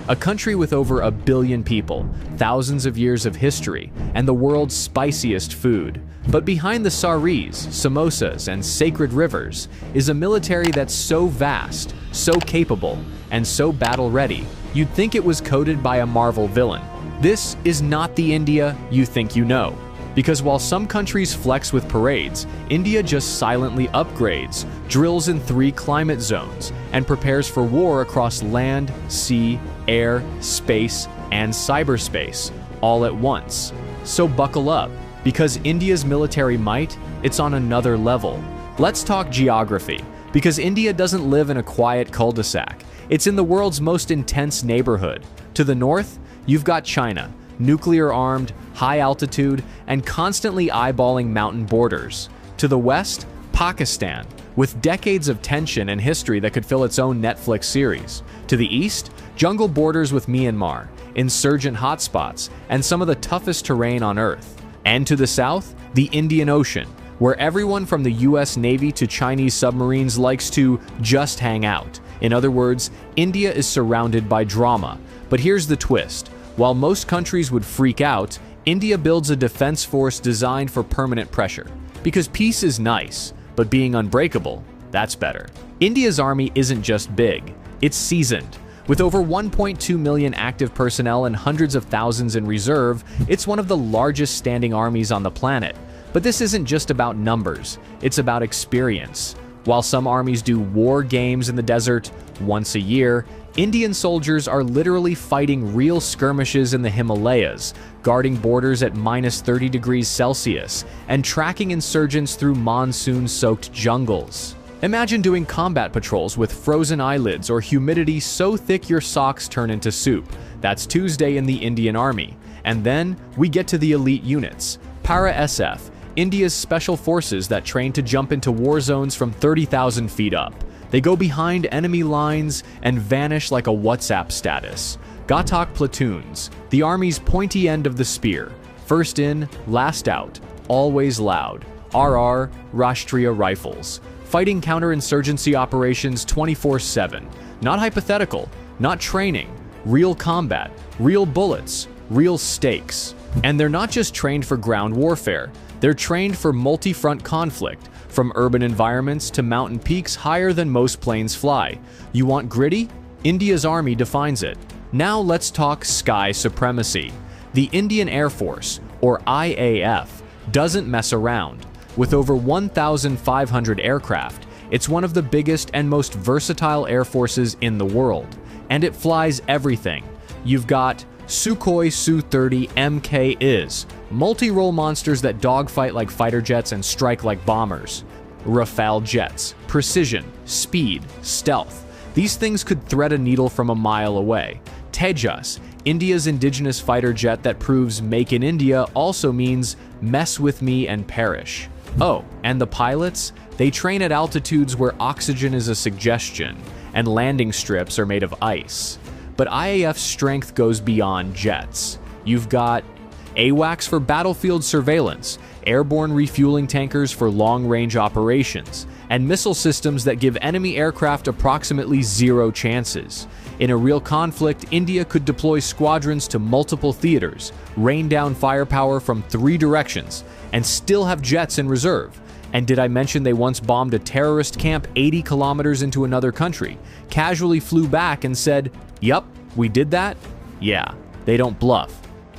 a country with over 1 billion people, thousands of years of history, and the world's spiciest food. But behind the saris, samosas, and sacred rivers is a military that's so vast, so capable, and so battle-ready, you'd think it was coded by a Marvel villain. This is not the India you think you know. Because while some countries flex with parades, India just silently upgrades, drills in 3 climate zones, and prepares for war across land, sea, air, space, and cyberspace, all at once. So buckle up, because India's military might, it's on another level. Let's talk geography, because India doesn't live in a quiet cul-de-sac. It's in the world's most intense neighborhood. To the north, you've got China, nuclear-armed, high altitude, and constantly eyeballing mountain borders. To the west, Pakistan, with decades of tension and history that could fill its own Netflix series. To the east, jungle borders with Myanmar, insurgent hotspots, and some of the toughest terrain on Earth. And to the south, the Indian Ocean, where everyone from the US Navy to Chinese submarines likes to just hang out. In other words, India is surrounded by drama. But here's the twist. While most countries would freak out, India builds a defense force designed for permanent pressure. Because peace is nice, but being unbreakable, that's better. India's army isn't just big, it's seasoned. With over 1.2 million active personnel and hundreds of thousands in reserve, it's one of the largest standing armies on the planet. But this isn't just about numbers, it's about experience. While some armies do war games in the desert once a year, Indian soldiers are literally fighting real skirmishes in the Himalayas, guarding borders at -30 degrees Celsius, and tracking insurgents through monsoon-soaked jungles. Imagine doing combat patrols with frozen eyelids or humidity so thick your socks turn into soup. That's Tuesday in the Indian Army. And then we get to the elite units. Para-SF, India's special forces that train to jump into war zones from 30,000 feet up. They go behind enemy lines and vanish like a WhatsApp status. Ghatak platoons, the army's pointy end of the spear. First in, last out, always loud. RR, Rashtriya Rifles. Fighting counterinsurgency operations 24/7. Not hypothetical, not training. Real combat, real bullets, real stakes. And they're not just trained for ground warfare. They're trained for multi-front conflict, from urban environments to mountain peaks higher than most planes fly. You want gritty? India's army defines it. Now let's talk sky supremacy. The Indian Air Force, or IAF, doesn't mess around. With over 1,500 aircraft, it's one of the biggest and most versatile air forces in the world. And it flies everything. You've got Sukhoi Su-30 MK-IS, multi-role monsters that dogfight like fighter jets and strike like bombers. Rafale jets, precision, speed, stealth. These things could thread a needle from a mile away. Tejas, India's indigenous fighter jet that proves "Make in India" also means mess with me and perish. Oh, and the pilots? They train at altitudes where oxygen is a suggestion, and landing strips are made of ice. But IAF's strength goes beyond jets. You've got AWACS for battlefield surveillance, airborne refueling tankers for long-range operations, and missile systems that give enemy aircraft approximately 0 chances. In a real conflict, India could deploy squadrons to multiple theaters, rain down firepower from 3 directions, and still have jets in reserve. And did I mention they once bombed a terrorist camp 80 kilometers into another country, casually flew back and said, "Yup, we did that"? Yeah, they don't bluff.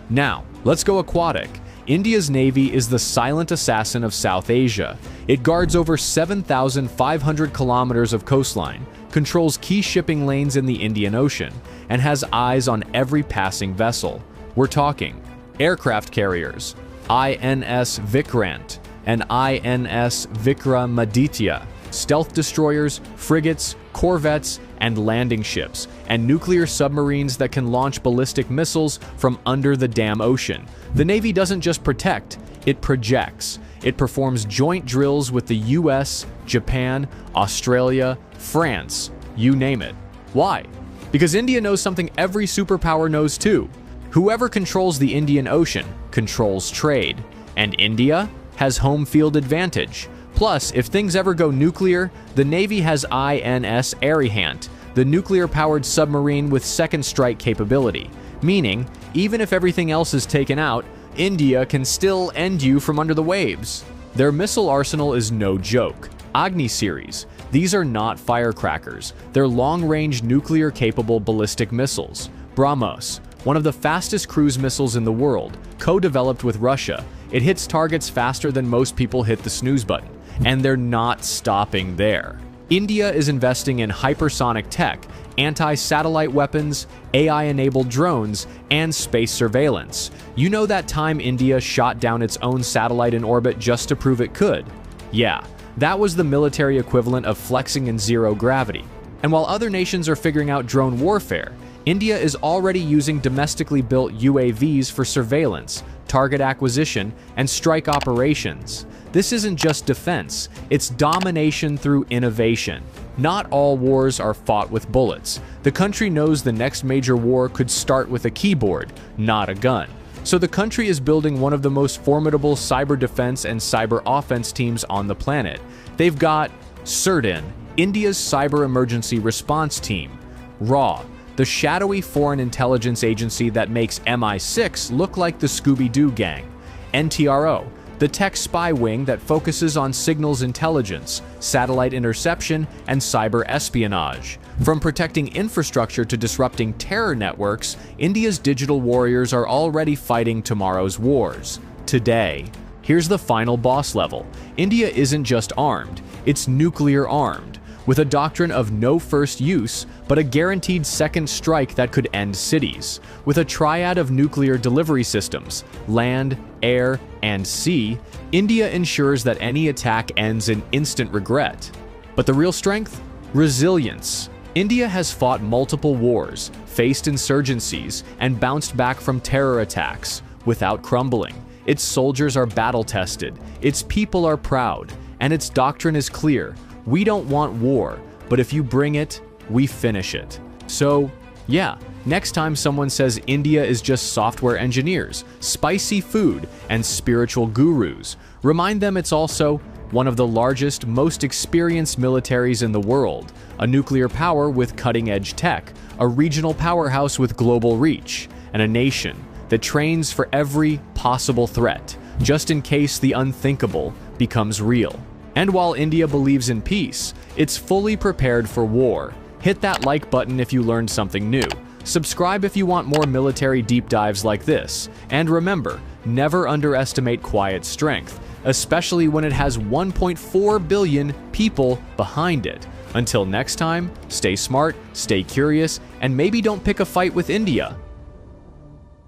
Now, let's go aquatic. India's Navy is the silent assassin of South Asia. It guards over 7,500 kilometers of coastline, controls key shipping lanes in the Indian Ocean, and has eyes on every passing vessel. We're talking aircraft carriers, INS Vikrant and INS Vikramaditya, stealth destroyers, frigates, corvettes, and landing ships, and nuclear submarines that can launch ballistic missiles from under the damn ocean. The Navy doesn't just protect, it projects. It performs joint drills with the US, Japan, Australia, France, you name it. Why? Because India knows something every superpower knows too. Whoever controls the Indian Ocean controls trade, and India has home field advantage. Plus, if things ever go nuclear, the Navy has INS Arihant, the nuclear-powered submarine with second strike capability, meaning even if everything else is taken out, India can still end you from under the waves. Their missile arsenal is no joke. Agni series. These are not firecrackers. They're long-range nuclear-capable ballistic missiles. BrahMos, one of the fastest cruise missiles in the world, co-developed with Russia. It hits targets faster than most people hit the snooze button. And they're not stopping there. India is investing in hypersonic tech, anti-satellite weapons, AI-enabled drones, and space surveillance. You know that time India shot down its own satellite in orbit just to prove it could? Yeah, that was the military equivalent of flexing in zero gravity. And while other nations are figuring out drone warfare, India is already using domestically built UAVs for surveillance, target acquisition, and strike operations. This isn't just defense, it's domination through innovation. Not all wars are fought with bullets. The country knows the next major war could start with a keyboard, not a gun. So the country is building one of the most formidable cyber defense and cyber offense teams on the planet. They've got CERT-IN, India's Cyber Emergency Response Team, RAW, the shadowy foreign intelligence agency that makes MI6 look like the Scooby-Doo gang, NTRO, the tech spy wing that focuses on signals intelligence, satellite interception, and cyber espionage. From protecting infrastructure to disrupting terror networks, India's digital warriors are already fighting tomorrow's wars. Today. Here's the final boss level. India isn't just armed, it's nuclear armed, with a doctrine of no first use, but a guaranteed second strike that could end cities. With a triad of nuclear delivery systems, land, air, and sea, India ensures that any attack ends in instant regret. But the real strength? Resilience. India has fought multiple wars, faced insurgencies, and bounced back from terror attacks without crumbling. Its soldiers are battle-tested, its people are proud, and its doctrine is clear. We don't want war, but if you bring it, we finish it. So, yeah, next time someone says India is just software engineers, spicy food, and spiritual gurus, remind them it's also one of the largest, most experienced militaries in the world, a nuclear power with cutting-edge tech, a regional powerhouse with global reach, and a nation that trains for every possible threat, just in case the unthinkable becomes real. And while India believes in peace, it's fully prepared for war. Hit that like button if you learned something new. Subscribe if you want more military deep dives like this. And remember, never underestimate quiet strength, especially when it has 1.4 billion people behind it. Until next time, stay smart, stay curious, and maybe don't pick a fight with India.